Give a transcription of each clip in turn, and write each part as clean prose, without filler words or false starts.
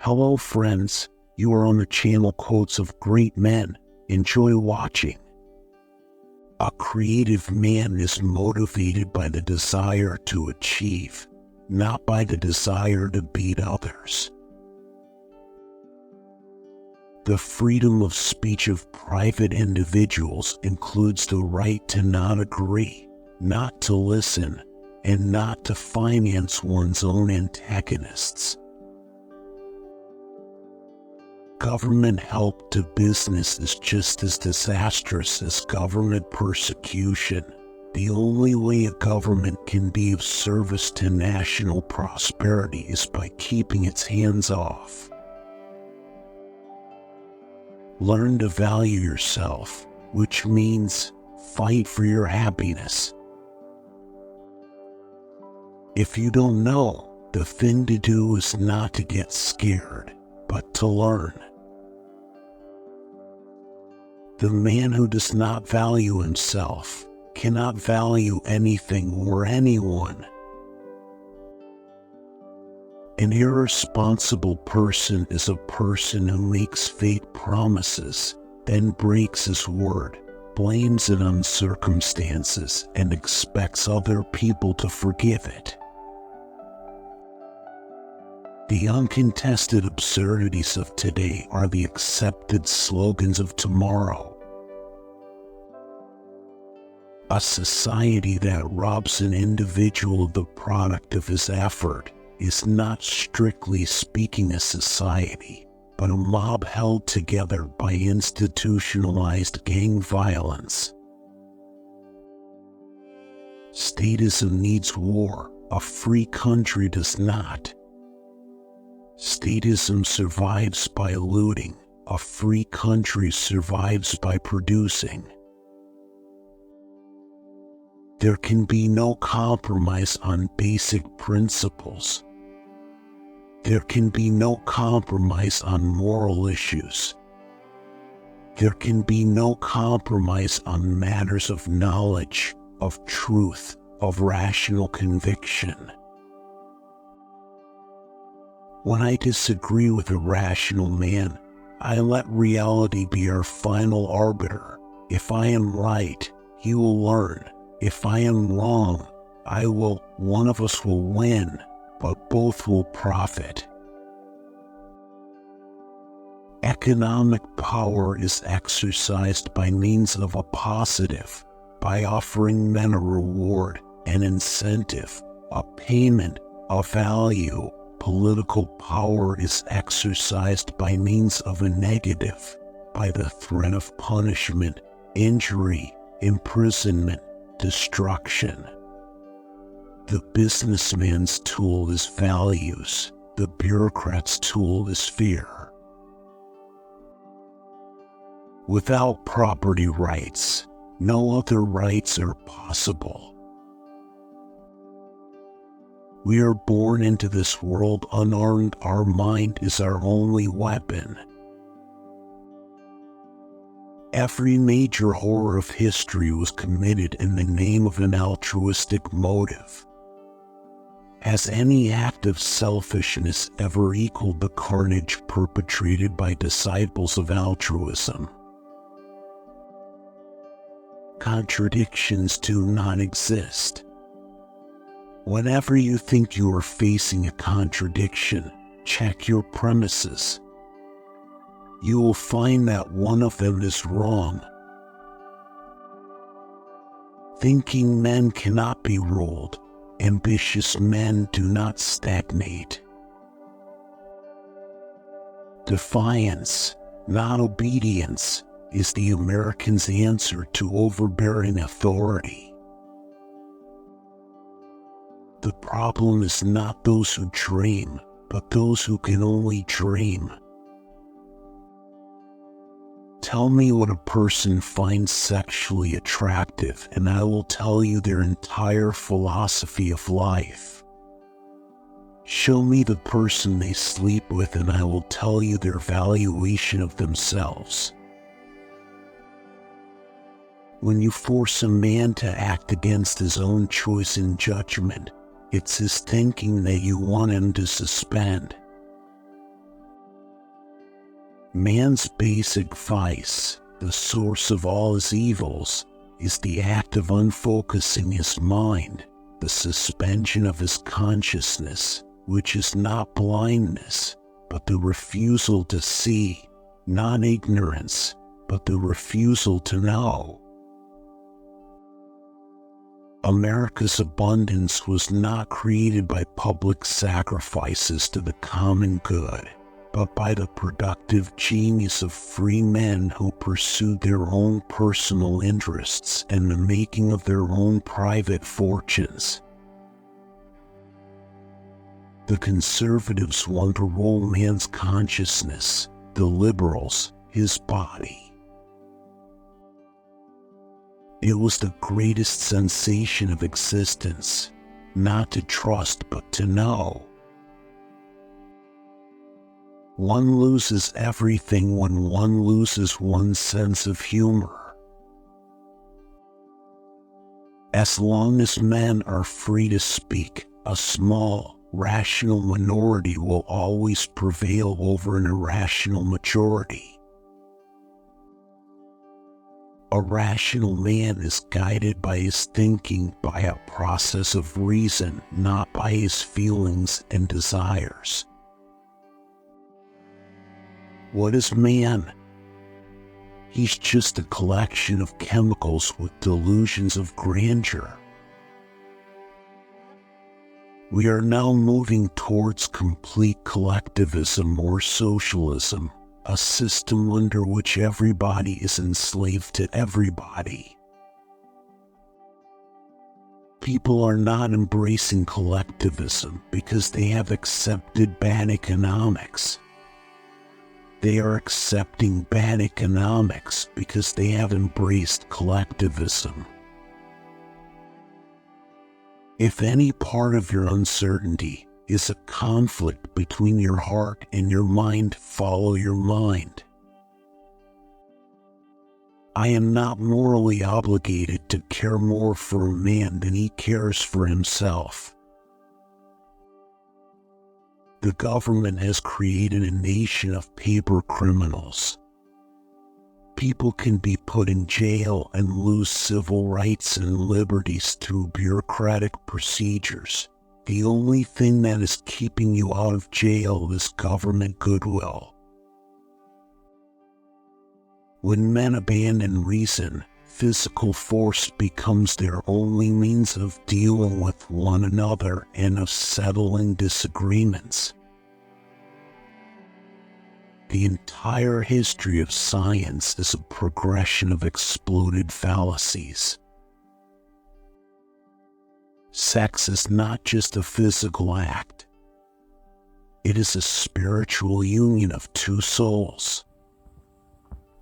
Hello friends, you are on the channel Quotes of Great Men. Enjoy watching. A creative man is motivated by the desire to achieve, not by the desire to beat others. The freedom of speech of private individuals includes the right to not agree, not to listen, and not to finance one's own antagonists. Government help to business is just as disastrous as government persecution. The only way a government can be of service to national prosperity is by keeping its hands off. Learn to value yourself, which means fight for your happiness. If you don't know, the thing to do is not to get scared, but to learn. The man who does not value himself cannot value anything or anyone. An irresponsible person is a person who makes fake promises, then breaks his word, blames it on circumstances, and expects other people to forgive it. The uncontested absurdities of today are the accepted slogans of tomorrow. A society that robs an individual of the product of his effort is not strictly speaking a society, but a mob held together by institutionalized gang violence. Statism needs war, a free country does not. Statism survives by looting, a free country survives by producing. There can be no compromise on basic principles. There can be no compromise on moral issues. There can be no compromise on matters of knowledge, of truth, of rational conviction. When I disagree with a rational man, I let reality be our final arbiter. If I am right, he will learn. If I am wrong, one of us will win, but both will profit. Economic power is exercised by means of a positive, by offering men a reward, an incentive, a payment, a value. Political power is exercised by means of a negative, by the threat of punishment, injury, imprisonment, destruction. The businessman's tool is values, the bureaucrat's tool is fear. Without property rights, no other rights are possible. We are born into this world unarmed, our mind is our only weapon. Every major horror of history was committed in the name of an altruistic motive. Has any act of selfishness ever equaled the carnage perpetrated by disciples of altruism? Contradictions do not exist. Whenever you think you are facing a contradiction, check your premises. You will find that one of them is wrong. Thinking men cannot be ruled. Ambitious men do not stagnate. Defiance, not obedience, is the American's answer to overbearing authority. The problem is not those who dream, but those who can only dream. Tell me what a person finds sexually attractive, and I will tell you their entire philosophy of life. Show me the person they sleep with, and I will tell you their valuation of themselves. When you force a man to act against his own choice and judgment, it's his thinking that you want him to suspend. Man's basic vice, the source of all his evils, is the act of unfocusing his mind, the suspension of his consciousness, which is not blindness, but the refusal to see, not ignorance, but the refusal to know. America's abundance was not created by public sacrifices to the common good, but by the productive genius of free men who pursued their own personal interests and the making of their own private fortunes. The conservatives want to roll man's consciousness, the liberals, his body. It was the greatest sensation of existence, not to trust but to know. One loses everything when one loses one's sense of humor. As long as men are free to speak, a small, rational minority will always prevail over an irrational majority. A rational man is guided by his thinking by a process of reason, not by his feelings and desires. What is man? He's just a collection of chemicals with delusions of grandeur. We are now moving towards complete collectivism or socialism, a system under which everybody is enslaved to everybody. People are not embracing collectivism because they have accepted bad economics. They are accepting bad economics because they have embraced collectivism. If any part of your uncertainty is a conflict between your heart and your mind, follow your mind. I am not morally obligated to care more for a man than he cares for himself. The government has created a nation of paper criminals. People can be put in jail and lose civil rights and liberties through bureaucratic procedures. The only thing that is keeping you out of jail is government goodwill. When men abandon reason, physical force becomes their only means of dealing with one another and of settling disagreements. The entire history of science is a progression of exploded fallacies. Sex is not just a physical act. It is a spiritual union of two souls.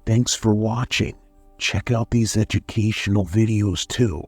Thanks for watching. Check out these educational videos too.